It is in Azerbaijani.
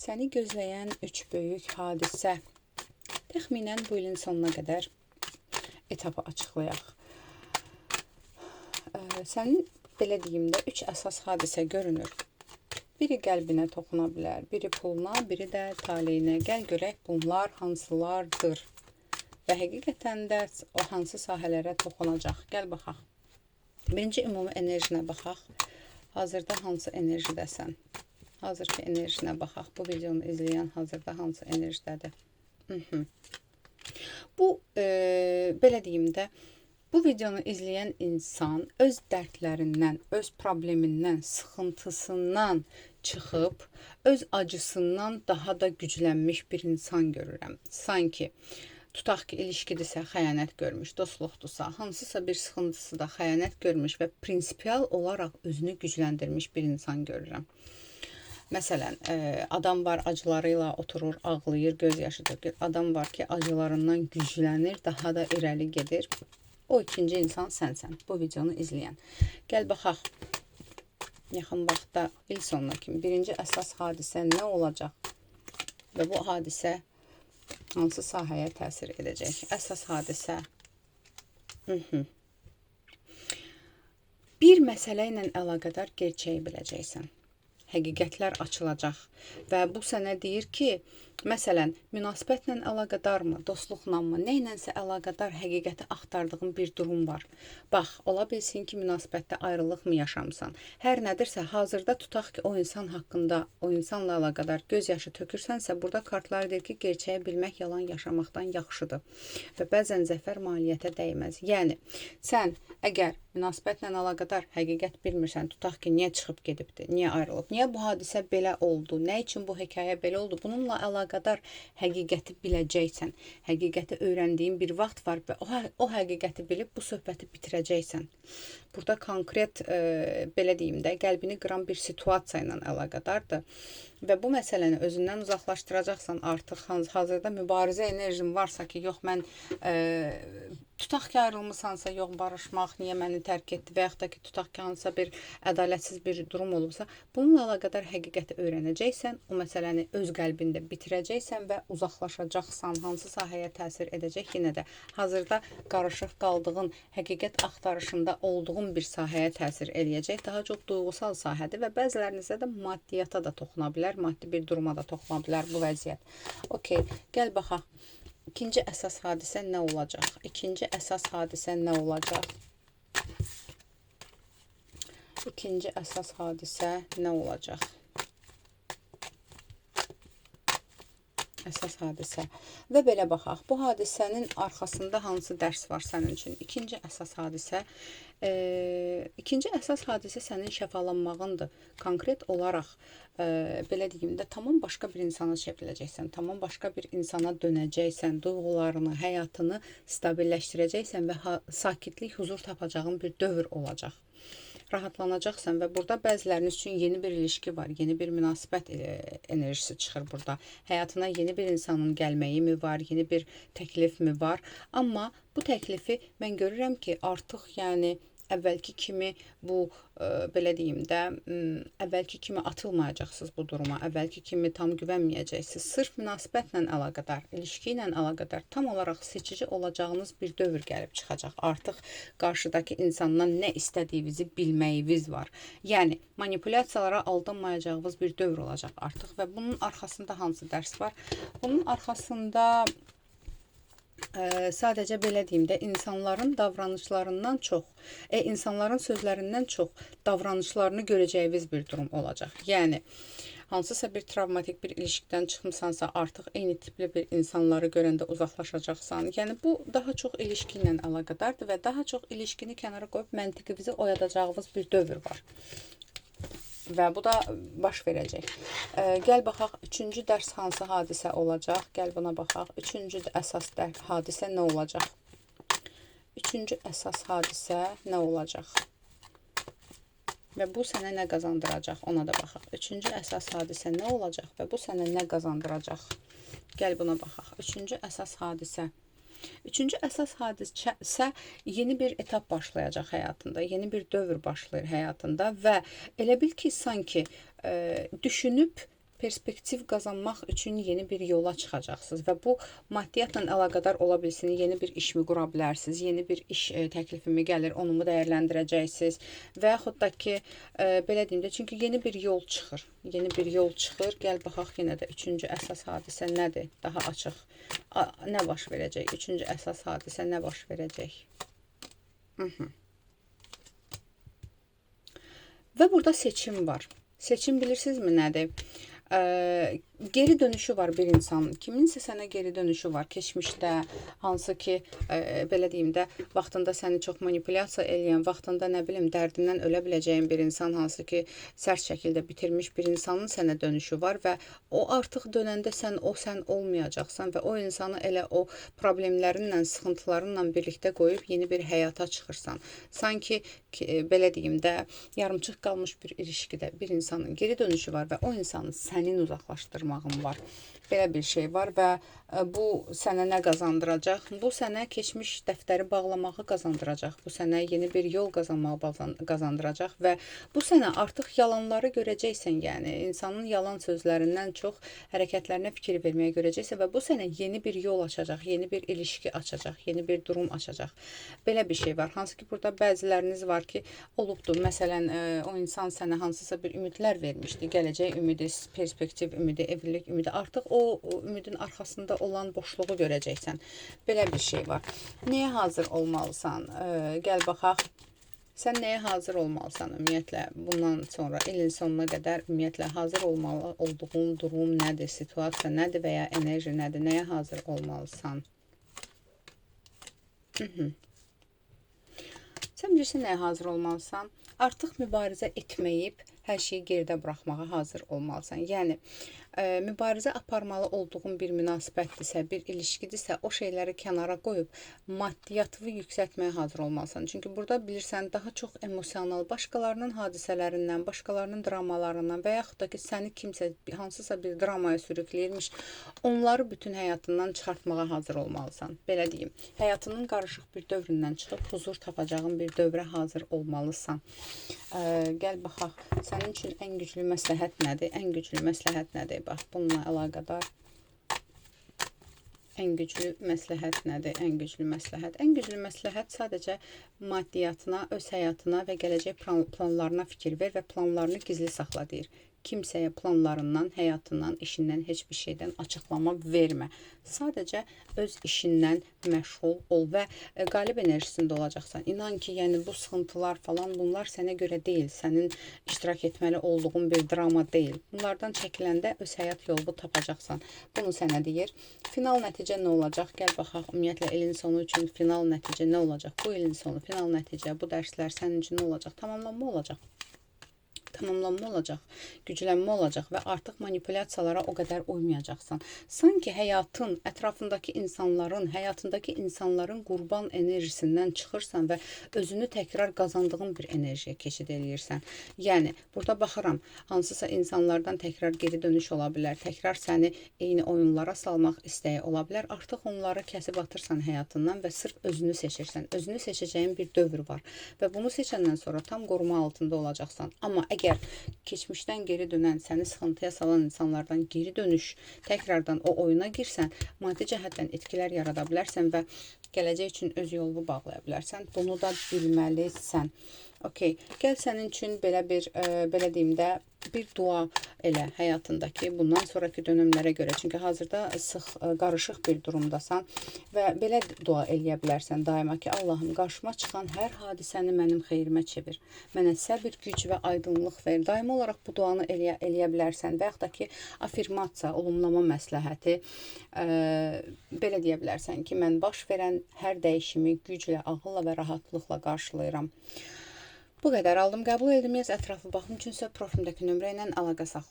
Səni gözləyən 3 böyük hadisə. Təxminən bu ilin sonuna qədər etapı açıqlayaq. Sənin belə deyim də 3 əsas hadisə görünür. Biri qəlbinə toxuna bilər, biri puluna, biri də taleyinə. Gəl görək bunlar hansılardır və həqiqətən də o hansı sahələrə toxunacaq. Gəl baxaq. Birinci ümumi enerjinə baxaq. Hazırda hansı enerjidəsən? Hazırki enerjinə baxaq. Bu videonu izləyən hazırda hansı enerjidədir? Bu, belə deyim də, bu videonu izləyən insan öz dərdlərindən, öz problemindən, sıxıntısından çıxıb, öz acısından daha da güclənmiş bir insan görürəm. Sanki, tutaq ki, ilişkidirsə xəyanət görmüş, dostluqdursa, hansısa bir sıxıntısı da xəyanət görmüş və prinsipial olaraq özünü gücləndirmiş bir insan görürəm. Məsələn, adam var acılarıyla oturur, ağlayır, göz yaşı dökür. Adam var ki, acılarından güclənir, daha da irəli gedir. O ikinci insan sənsən, bu videonu izləyən. Gəl baxaq, yaxın vaxtda il sonuna kimi birinci əsas hadisə nə olacaq? Və bu hadisə hansı sahəyə təsir edəcək? Əsas hadisə. Bir məsələ ilə əlaqədar gerçəyi biləcəksən. Həqiqətlər açılacaq və bu sənə deyir ki, məsələn, münasibətlə əlaqədarmı, dostluqlanmı, nə ilənsə əlaqədar həqiqəti axtardığın bir durum var. Bax, ola bilsin ki, münasibətdə ayrılıq mı yaşamısan? Hər nədirsə, hazırda tutaq ki, o insan haqqında, o insanla əlaqədar göz yaşı tökürsənsə, burada kartlar deyir ki, gerçəyi bilmək yalan yaşamaqdan yaxşıdır və bəzən zəfər maliyyətə dəyməz. Yəni, sən əgər münasibətlə əlaqədar həqiqət bilmirsən, tutaq ki, niyə çıxıb gedibdir, niyə ayrılıb, niyə bu hadisə belə oldu, nə üçün bu hekayə belə oldu, bununla əlaqədar həqiqəti biləcəksən, həqiqəti öyrəndiyin bir vaxt var və o həqiqəti bilib bu söhbəti bitirəcəksən. Burada konkret, belə deyim də, qəlbini qıran bir situasiya ilə əlaqədardır və bu məsələni özündən uzaqlaşdıracaqsan artıq hazırda mübarizə enerjin varsa ki, yox mən tutaq ki, ayrılmısansa, yox barışmaq, niyə məni tərk etdi və yaxud da ki, tutaq ki, hansısa bir ədalətsiz bir durum olubsa, bununla əlaqədar həqiqəti öyrənəcəksən, o məsələni öz qəlbində bitirəcəksən və uzaqlaşacaqsan, hansı sahəyə təsir edəcək, yenə də hazırda qarışıq qaldığın, həqiqət axtarışında olduğun bir sahəyə təsir edəcək, daha çox duyğusal sahədir və bəzilərinizdə də maddiyyata da toxuna bilər, maddi bir duruma da toxuna bilər bu vəziyyət. Okey, gəl baxaq. İkinci əsas hadisə nə olacaq? İkinci əsas hadisə nə olacaq? İkinci əsas hadisə nə olacaq? Əsas hadisə. Və belə baxaq. Bu hadisənin arxasında hansı dərs var sənin üçün? İkinci əsas hadisə. İkinci əsas hadisə sənin şəfalanmağındır. Konkret olaraq, belə deyim də, tamam başqa bir insana çevriləcəksən, tamam başqa bir insana dönəcəksən, duyğularını, həyatını stabilləşdirəcəksən və sakitlik, huzur tapacağın bir dövr olacaq. Rahatlanacaqsan və burada bəziləriniz üçün yeni bir ilişki var, yeni bir münasibət enerjisi çıxır burada. Həyatına yeni bir insanın gəlməyi mi var, yeni bir təklif mi var? Amma bu təklifi mən görürəm ki, artıq yəni əvvəlki kimi bu, belə deyim də, əvvəlki kimi atılmayacaqsınız bu duruma, əvvəlki kimi tam güvənməyəcəksiniz. Sırf münasibətlə əlaqədar, ilişki ilə əlaqədar tam olaraq seçici olacağınız bir dövr gəlib çıxacaq. Artıq qarşıdakı insandan nə istədiyinizi bilməyiniz var. Yəni, manipulyasiyalara aldanmayacağınız bir dövr olacaq artıq və bunun arxasında hansı dərs var? Bunun arxasında sadəcə belə deyim də, insanların davranışlarından çox, insanların sözlərindən çox davranışlarını görəcəyiniz bir durum olacaq. Yəni, hansısa bir travmatik bir ilişkidən çıxmısansa, artıq eyni tipli bir insanları görəndə uzaqlaşacaqsan. Yəni, bu daha çox ilişki ilə əlaqədardır və daha çox ilişkini kənara qoyub məntiqinizi oyadacağınız bir dövr var. Və bu da baş verəcək. Gəl baxaq, üçüncü dərs hansı hadisə olacaq? Gəl buna baxaq. Üçüncü əsas hadisə nə olacaq? Üçüncü əsas hadisə nə olacaq? Və bu sənə nə qazandıracaq? Ona da baxaq. Üçüncü əsas hadisə nə olacaq və bu sənə nə qazandıracaq? Gəl buna baxaq. Üçüncü əsas hadisə. Üçüncü əsas hadisə yeni bir etap başlayacaq həyatında, yeni bir dövr başlayır həyatında və elə bil ki, sanki düşünüb perspektiv qazanmaq üçün yeni bir yola çıxacaqsınız və bu maddiyyatla əlaqədar ola bilsin. Yeni bir işmi qura bilərsiniz, yeni bir iş təklifimi gəlir, onumu dəyərləndirəcəksiniz və yaxud da ki, belə deyim də, çünki yeni bir yol çıxır. Yeni bir yol çıxır. Gəl baxaq yenə də üçüncü əsas hadisə nədir? Daha açıq. Nə baş verəcək? Üçüncü əsas hadisə nə baş verəcək? Və burada seçim var. Seçim bilirsinizmi nədir? Geri dönüşü var bir insanın. Kiminsə sənə geri dönüşü var. Keçmişdə, hansı ki, belə deyim də, vaxtında səni çox manipulyasiya eləyən, vaxtında nə bilim, dərdindən ölə biləcəyin bir insan, hansı ki, sərt şəkildə bitirmiş bir insanın sənə dönüşü var və o artıq dönəndə sən olmayacaqsan və o insanı elə o problemlərinlə, sıxıntılarınla birlikdə qoyub yeni bir həyata çıxırsan. Sanki, belə deyim də, yarımçıq qalmış bir ilişkidə bir insanın geri dönüşü var və o insanı sənin uzaqlaşdırmağın var. Belə bir şey var və bu sənə nə qazandıracaq? Bu sənə keçmiş dəftəri bağlamağı qazandıracaq. Bu sənə yeni bir yol qazanmağı qazandıracaq və bu sənə artıq yalanları görəcəksən. Yəni, insanın yalan sözlərindən çox hərəkətlərinə fikir verməyə görəcəksən və bu sənə yeni bir yol açacaq, yeni bir ilişki açacaq, yeni bir durum açacaq. Belə bir şey var. Hansı ki, burada bəziləriniz var ki, olubdur. Məsələn, o insan sənə hansısa bir ümidlər vermişdi. Gələcək ümidi, perspektiv ümidi, evlilik ümidi. Artıq o ümidin arxasında olan boşluğu görəcəksən. Belə bir şey var. Nəyə hazır olmalısan? Gəl baxaq. Sən nəyə hazır olmalısan ümumiyyətlə? Bundan sonra ilin sonuna qədər ümumiyyətlə hazır olmalı olduğun durum nədir? Situasiya nədir və ya enerji nədir? Nəyə hazır olmalısan? Sən bilirsən nəyə hazır olmalısan? Artıq mübarizə etməyib hər şeyi geridə buraxmağa hazır olmalısan. Yəni, mübarizə aparmalı olduğun bir münasibətdirsə, bir ilişkidirsə, o şeyləri kənara qoyub maddiyyatını yüksəltməyə hazır olmalısan. Çünki burada bilirsən, daha çox emosional, başqalarının hadisələrindən, başqalarının dramalarından və yaxud da ki, səni kimsə hansısa bir dramaya sürükləyirmiş, onları bütün həyatından çıxartmağa hazır olmalısan. Belə deyim, həyatının qarışıq bir dövründən çıxıb huzur tapacağın bir dövrə hazır olmalısan. Gəl baxaq, sənin üçün ən güclü məsləhət nədir? Ən güclü məsləhət nədir? Bax, bununla əlaqədar ən güclü məsləhət nədir? Ən güclü məsləhət. Ən güclü məsləhət sadəcə maddiyyatına, öz həyatına və gələcək planlarına fikir ver və planlarını gizli saxla deyir. Kimsəyə planlarından, həyatından, işindən, heç bir şeydən açıqlama vermə. Sadəcə öz işindən məşğul ol və qalib enerjisində olacaqsan. İnan ki, yəni bu sıxıntılar falan, bunlar sənə görə deyil. Sənin iştirak etməli olduğun bir drama deyil. Bunlardan çəkiləndə öz həyat yolunu tapacaqsan. Bunu sənə deyir. Final nəticə nə olacaq? Gəl baxaq, ümumiyyətlə ilin sonu üçün final nəticə nə olacaq? Bu ilin sonu final nəticə, bu dərslər sənin üçün nə olacaq? Tamamlanma olacaq. Tamamlanma olacaq, güclənmə olacaq və artıq manipulyasiyalara o qədər uymayacaqsan. Sanki həyatın, ətrafındakı insanların qurban enerjisindən çıxırsan və özünü təkrar qazandığın bir enerjiyə keçid eləyirsən. Yəni, burada baxıram, hansısa insanlardan təkrar geri dönüş ola bilər, təkrar səni eyni oyunlara salmaq istəyi ola bilər. Artıq onları kəsib atırsan həyatından və sırf özünü seçirsən. Özünü seçəcəyin bir dövr var və bunu seçəndən sonra tam qoruma altında olacaqsan. Amma əgər keçmişdən geri dönən, səni sıxıntıya salan insanlardan geri dönüş, təkrardan o oyuna girsən, maddi cəhətdən etkilər yarada bilərsən və gələcək üçün öz yolunu bağlaya bilərsən. Bunu da bilməlisən. Okey, gəl sənin üçün belə deyim də, bir dua elə həyatındakı bundan sonraki dönəmlərə görə. Çünki hazırda qarışıq bir durumdasan və belə dua eləyə bilərsən daima ki, Allahım, qarşıma çıxan hər hadisəni mənim xeyrimə çevir. Mənə səbir, güc və aydınlıq ver. Daima olaraq bu duanı eləyə bilərsən və yaxud da ki, afirmasiya, olumlama məsləhəti belə deyə bilərsən ki, mən baş verən hər dəyişimi güclə, ağılla və rahatlıqla qarşılayıram. Bu qədər aldım, qəbul edilməyəz ətraflı baxım üçünsə profilimdəki nömrə ilə əlaqə saxlayın.